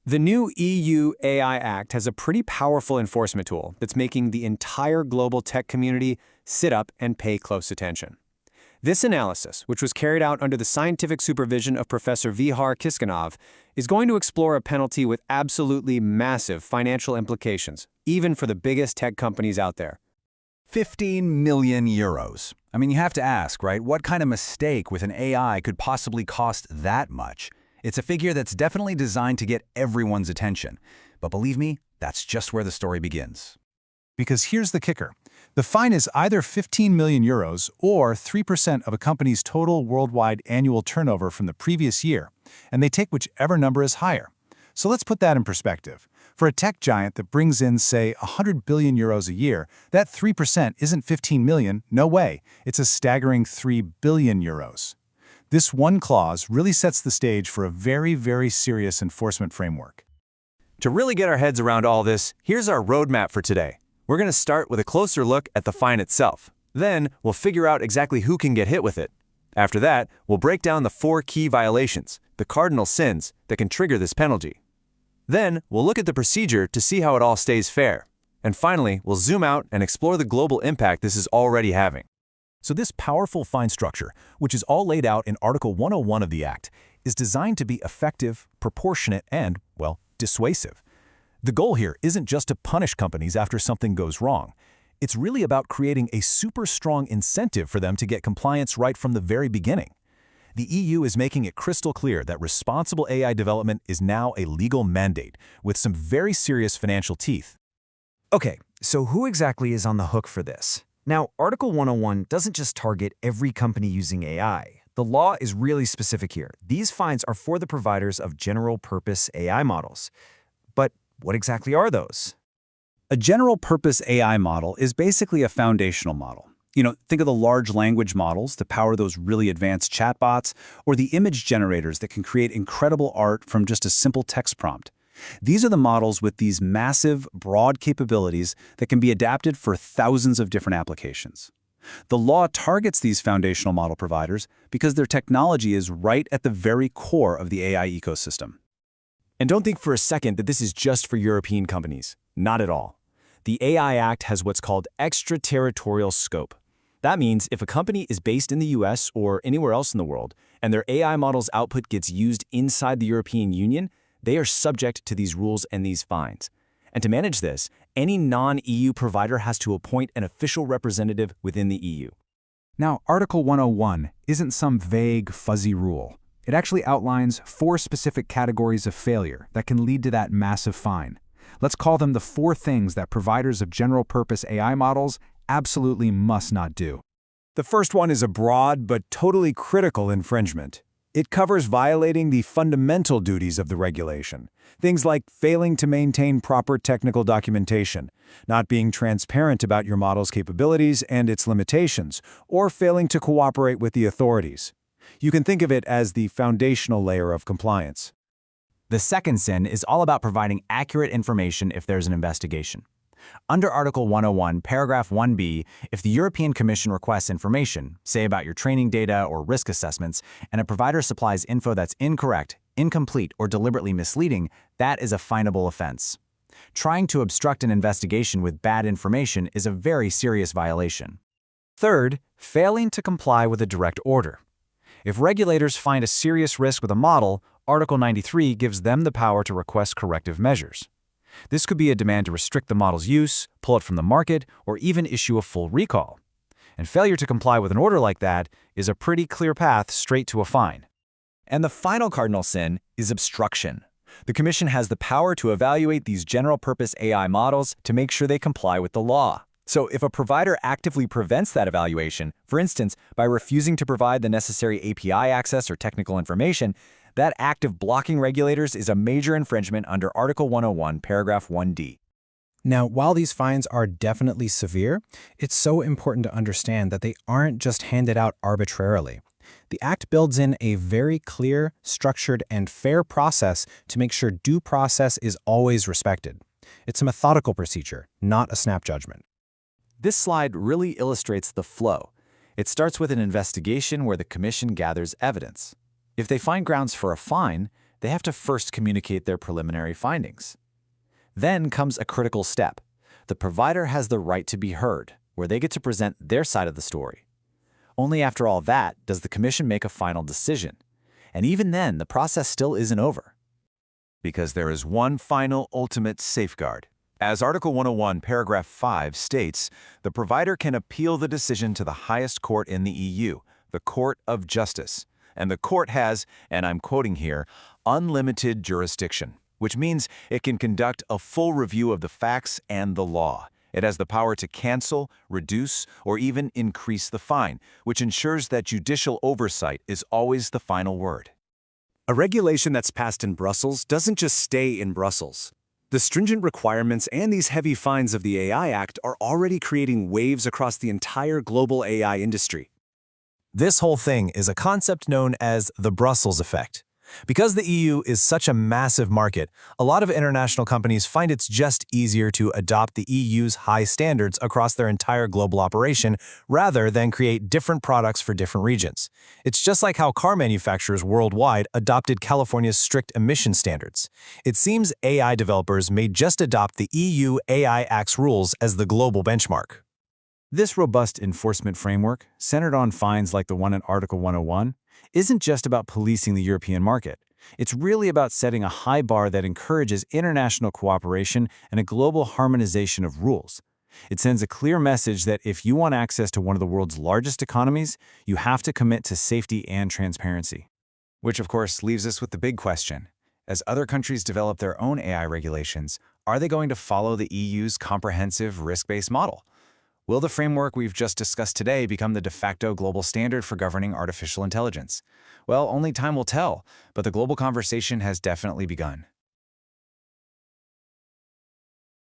The new EU AI Act has a pretty powerful enforcement tool that's making the entire global tech community sit up and pay close attention. This analysis, which was carried out under the scientific supervision of Professor Vihar Kiskinov, is going to explore a penalty with absolutely massive financial implications, even for the biggest tech companies out there. 15 million euros. I mean, you have to ask, right? What kind of mistake with an AI could possibly cost that much? It's a figure that's definitely designed to get everyone's attention. But believe me, that's just where the story begins. Because here's the kicker. The fine is either 15 million euros or 3% of a company's total worldwide annual turnover from the previous year, and they take whichever number is higher. So let's put that in perspective. For a tech giant that brings in, say, 100 billion euros a year, that 3% isn't 15 million, no way. It's a staggering 3 billion euros. This one clause really sets the stage for a very, very serious enforcement framework. To really get our heads around all this, here's our roadmap for today. We're going to start with a closer look at the fine itself. Then, we'll figure out exactly who can get hit with it. After that, we'll break down the 4 key violations, the cardinal sins, that can trigger this penalty. Then, we'll look at the procedure to see how it all stays fair. And finally, we'll zoom out and explore the global impact this is already having. So this powerful fine structure, which is all laid out in Article 101 of the Act, is designed to be effective, proportionate, and, well, dissuasive. The goal here isn't just to punish companies after something goes wrong. It's really about creating a super strong incentive for them to get compliance right from the very beginning. The EU is making it crystal clear that responsible AI development is now a legal mandate, with some very serious financial teeth. Okay, so who exactly is on the hook for this? Now, Article 101 doesn't just target every company using AI. The law is really specific here. These fines are for the providers of general-purpose AI models. But what exactly are those? A general-purpose AI model is basically a foundational model. Think of the large language models to power those really advanced chatbots, or the image generators that can create incredible art from just a simple text prompt. These are the models with these massive, broad capabilities that can be adapted for thousands of different applications. The law targets these foundational model providers because their technology is right at the very core of the AI ecosystem. And don't think for a second that this is just for European companies. Not at all. The AI Act has what's called extraterritorial scope. That means if a company is based in the US or anywhere else in the world, and their AI model's output gets used inside the European Union, they are subject to these rules and these fines. And to manage this, any non-EU provider has to appoint an official representative within the EU. Now, Article 101 isn't some vague, fuzzy rule. It actually outlines 4 specific categories of failure that can lead to that massive fine. Let's call them the 4 things that providers of general-purpose AI models absolutely must not do. The first one is a broad but totally critical infringement. It covers violating the fundamental duties of the regulation. Things like failing to maintain proper technical documentation, not being transparent about your model's capabilities and its limitations, or failing to cooperate with the authorities. You can think of it as the foundational layer of compliance. The second sin is all about providing accurate information if there's an investigation. Under Article 101, Paragraph 1b, if the European Commission requests information, say about your training data or risk assessments, and a provider supplies info that's incorrect, incomplete, or deliberately misleading, that is a finable offense. Trying to obstruct an investigation with bad information is a very serious violation. Third, failing to comply with a direct order. If regulators find a serious risk with a model, Article 93 gives them the power to request corrective measures. This could be a demand to restrict the model's use, pull it from the market, or even issue a full recall. And failure to comply with an order like that is a pretty clear path straight to a fine. And the final cardinal sin is obstruction. The Commission has the power to evaluate these general-purpose AI models to make sure they comply with the law. So if a provider actively prevents that evaluation, for instance, by refusing to provide the necessary API access or technical information, that act of blocking regulators is a major infringement under Article 101, Paragraph 1d. Now, while these fines are definitely severe, it's so important to understand that they aren't just handed out arbitrarily. The Act builds in a very clear, structured, and fair process to make sure due process is always respected. It's a methodical procedure, not a snap judgment. This slide really illustrates the flow. It starts with an investigation where the Commission gathers evidence. If they find grounds for a fine, they have to first communicate their preliminary findings. Then comes a critical step. The provider has the right to be heard, where they get to present their side of the story. Only after all that does the Commission make a final decision. And even then, the process still isn't over. Because there is one final ultimate safeguard. As Article 101, Paragraph 5 states, the provider can appeal the decision to the highest court in the EU, the Court of Justice. And the court has, and I'm quoting here, unlimited jurisdiction, which means it can conduct a full review of the facts and the law. It has the power to cancel, reduce, or even increase the fine, which ensures that judicial oversight is always the final word. A regulation that's passed in Brussels doesn't just stay in Brussels. The stringent requirements and these heavy fines of the AI Act are already creating waves across the entire global AI industry. This whole thing is a concept known as the Brussels effect. Because the EU is such a massive market, a lot of international companies find it's just easier to adopt the EU's high standards across their entire global operation rather than create different products for different regions. It's just like how car manufacturers worldwide adopted California's strict emission standards. It seems AI developers may just adopt the EU AI Act's rules as the global benchmark. This robust enforcement framework, centered on fines like the one in Article 101, isn't just about policing the European market. It's really about setting a high bar that encourages international cooperation and a global harmonization of rules. It sends a clear message that if you want access to one of the world's largest economies, you have to commit to safety and transparency. Which, of course, leaves us with the big question. As other countries develop their own AI regulations, are they going to follow the EU's comprehensive risk-based model? Will the framework we've just discussed today become the de facto global standard for governing artificial intelligence? Well, only time will tell, but the global conversation has definitely begun.